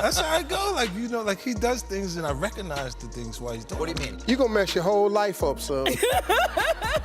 That's how I go. Like, you know, like he does things and I recognize the things why he's doing. What do you mean? You gonna mess your whole life up, son.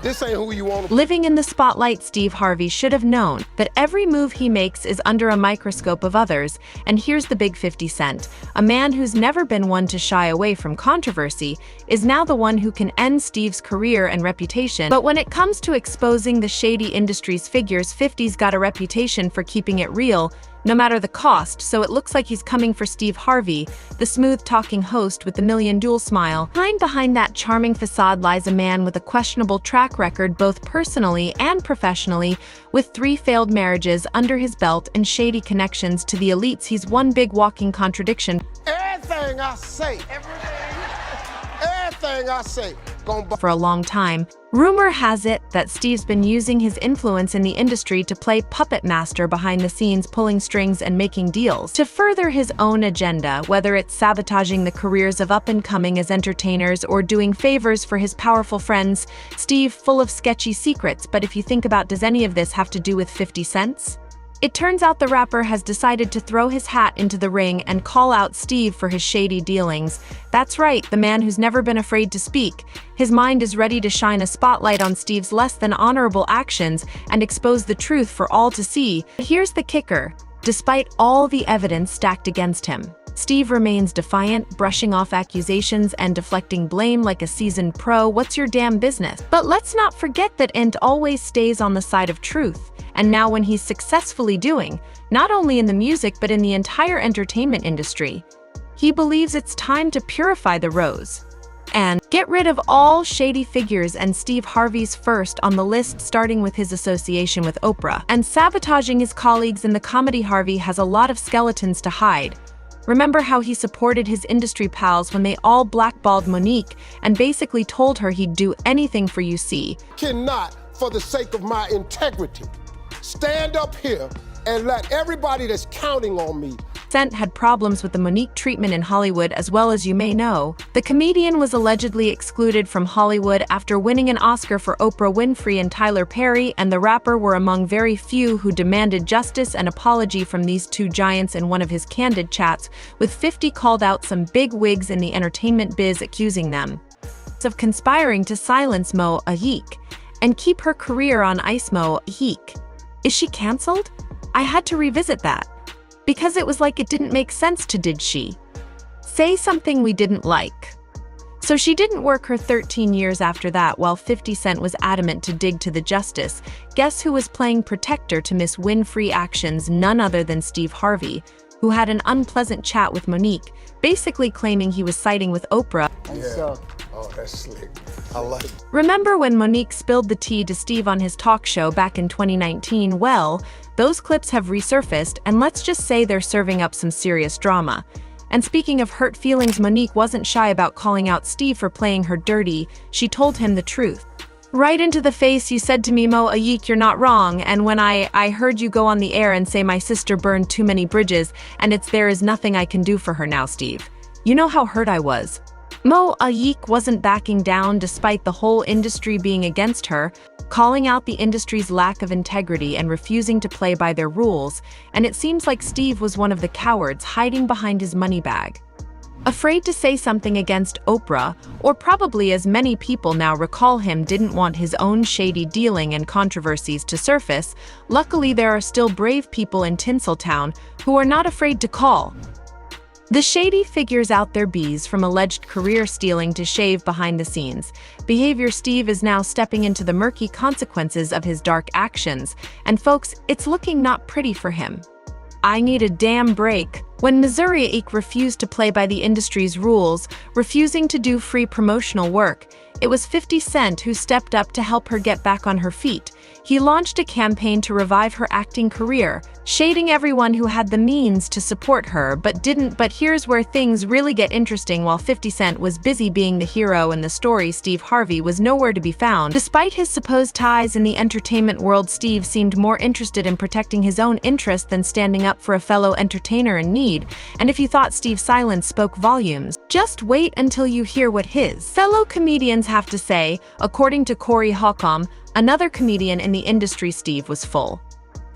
This ain't who you want. Living in the spotlight, Steve Harvey should have known that every move he makes is under a microscope of others. And here's the big 50 Cent. A man who's never been one to shy away from controversy is now the one who can end Steve's career and reputation. But when it comes to exposing the shady industry's figures, 50's got a reputation for keeping it real, no matter the cost, so it looks like he's coming for Steve Harvey, the smooth-talking host with the million-dual smile. Behind that charming facade lies a man with a questionable track record both personally and professionally, with 3 failed marriages under his belt and shady connections to the elites. He's one big walking contradiction. Everything I say, everything I say, for a long time. Rumor has it that Steve's been using his influence in the industry to play puppet master behind the scenes, pulling strings and making deals to further his own agenda, whether it's sabotaging the careers of up-and-coming as entertainers or doing favors for his powerful friends. Steve, full of sketchy secrets, but if you think about, does any of this have to do with 50 Cent? It turns out the rapper has decided to throw his hat into the ring and call out Steve for his shady dealings. That's right, the man who's never been afraid to speak. His mind is ready to shine a spotlight on Steve's less than honorable actions and expose the truth for all to see. But here's the kicker. Despite all the evidence stacked against him, Steve remains defiant, brushing off accusations and deflecting blame like a seasoned pro. What's your damn business? But let's not forget that Ent always stays on the side of truth. And now when he's successfully doing, not only in the music but in the entire entertainment industry, he believes it's time to purify the rose and get rid of all shady figures, and Steve Harvey's first on the list, starting with his association with Oprah and sabotaging his colleagues in the comedy. Harvey has a lot of skeletons to hide. Remember how he supported his industry pals when they all blackballed Mo'Nique and basically told her he'd do anything for UC? Cannot, for the sake of my integrity, stand up here and let everybody that's counting on me. Cent had problems with the Mo'Nique treatment in Hollywood, as well as you may know. The comedian was allegedly excluded from Hollywood after winning an Oscar for Oprah Winfrey and Tyler Perry, and the rapper were among very few who demanded justice and apology from these two giants. In one of his candid chats with 50, called out some big wigs in the entertainment biz, accusing them of conspiring to silence Mo'Nique and keep her career on ice. Mo'Nique, is she canceled? I had to revisit that, because it was like it didn't make sense. Did she say something we didn't like? So she didn't work her 13 years after that. While 50 Cent was adamant to dig to the justice, guess who was playing protector to Miss Winfrey actions? None other than Steve Harvey, who had an unpleasant chat with Mo'Nique, basically claiming he was siding with Oprah. Yeah. Oh, that's slick. I like it. Remember when Mo'Nique spilled the tea to Steve on his talk show back in 2019? Well, those clips have resurfaced, and let's just say they're serving up some serious drama. And speaking of hurt feelings, Mo'Nique wasn't shy about calling out Steve for playing her dirty. She told him the truth. Right into the face. You said to me, Mo'Nique, you're not wrong. And when I heard you go on the air and say my sister burned too many bridges, and there is nothing I can do for her now, Steve. You know how hurt I was. Mo'Nique wasn't backing down despite the whole industry being against her, calling out the industry's lack of integrity and refusing to play by their rules, and it seems like Steve was one of the cowards hiding behind his money bag, afraid to say something against Oprah, or probably, as many people now recall him, didn't want his own shady dealing and controversies to surface. Luckily, there are still brave people in Tinseltown who are not afraid to call the shady figures out their bees, from alleged career stealing to shave behind the scenes behavior. Steve is now stepping into the murky consequences of his dark actions, and folks, it's looking not pretty for him. I need a damn break. When Mo'Nique refused to play by the industry's rules, refusing to do free promotional work, it was 50 Cent who stepped up to help her get back on her feet. He launched a campaign to revive her acting career, shading everyone who had the means to support her but didn't. But here's where things really get interesting. While 50 Cent was busy being the hero in the story, Steve Harvey was nowhere to be found. Despite his supposed ties in the entertainment world, Steve seemed more interested in protecting his own interest than standing up for a fellow entertainer in need. And if you thought Steve's silence spoke volumes, just wait until you hear what his fellow comedians have to say. According to Corey Holcomb, another comedian in the industry, Steve was full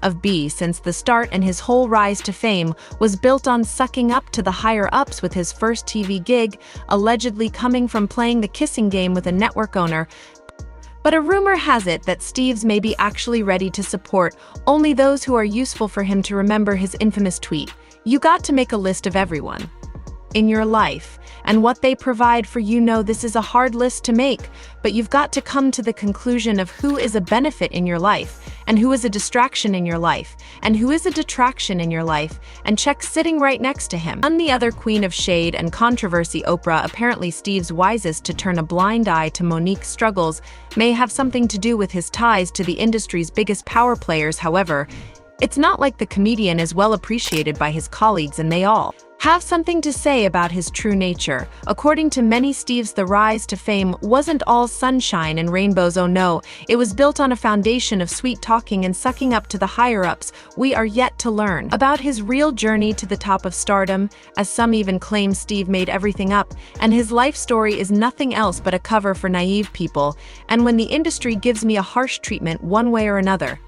of B since the start, and his whole rise to fame was built on sucking up to the higher-ups, with his first TV gig allegedly coming from playing the kissing game with a network owner. But a rumor has it that Steve's may be actually ready to support only those who are useful for him to remember his infamous tweet, "You got to make a list of everyone in your life and what they provide for you." This is a hard list to make, but you've got to come to the conclusion of who is a benefit in your life, and who is a distraction in your life, and who is a detraction in your life, and check sitting right next to him. On the other queen of shade and controversy, Oprah, apparently Steve's wisest to turn a blind eye to Monique's struggles, may have something to do with his ties to the industry's biggest power players. However, it's not like the comedian is well appreciated by his colleagues, and they all have something to say about his true nature. According to many, Steve's the rise to fame wasn't all sunshine and rainbows. Oh no, it was built on a foundation of sweet talking and sucking up to the higher-ups. We are yet to learn about his real journey to the top of stardom, as some even claim Steve made everything up, and his life story is nothing else but a cover for naive people. And when the industry gives me a harsh treatment one way or another,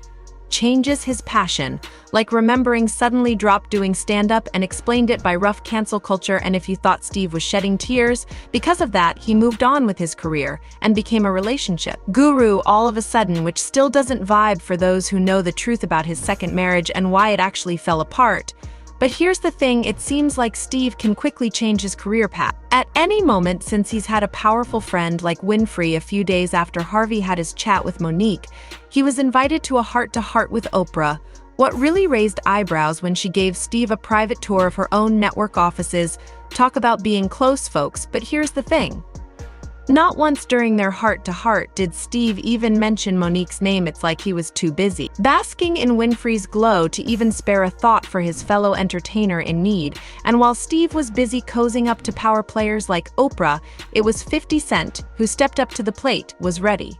changes his passion, like remembering suddenly dropped doing stand-up and explained it by rough cancel culture, and if you thought Steve was shedding tears because of that, he moved on with his career and became a relationship guru all of a sudden, which still doesn't vibe for those who know the truth about his second marriage and why it actually fell apart. But here's the thing, it seems like Steve can quickly change his career path at any moment, since he's had a powerful friend like Winfrey. A few days after Harvey had his chat with Monique, he was invited to a heart-to-heart with Oprah. What really raised eyebrows when she gave Steve a private tour of her own network offices. Talk about being close, folks, but here's the thing. Not once during their heart-to-heart did Steve even mention Monique's name. It's like he was too busy basking in Winfrey's glow to even spare a thought for his fellow entertainer in need. And while Steve was busy cozying up to power players like Oprah, it was 50 Cent who stepped up to the plate, was ready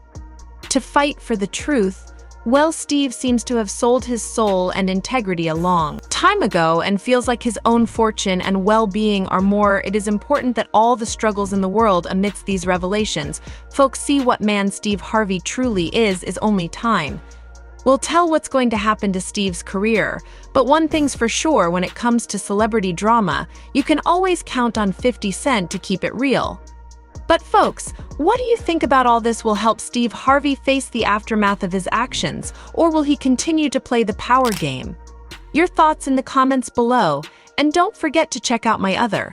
to fight for the truth. Well, Steve seems to have sold his soul and integrity a long time ago and feels like his own fortune and well-being are more. It is important that all the struggles in the world amidst these revelations, folks see what man Steve Harvey truly is only time will tell what's going to happen to Steve's career. But one thing's for sure, when it comes to celebrity drama, you can always count on 50 Cent to keep it real. But folks, what do you think about all this? Will help Steve Harvey face the aftermath of his actions, or will he continue to play the power game? Your thoughts in the comments below, and don't forget to check out my other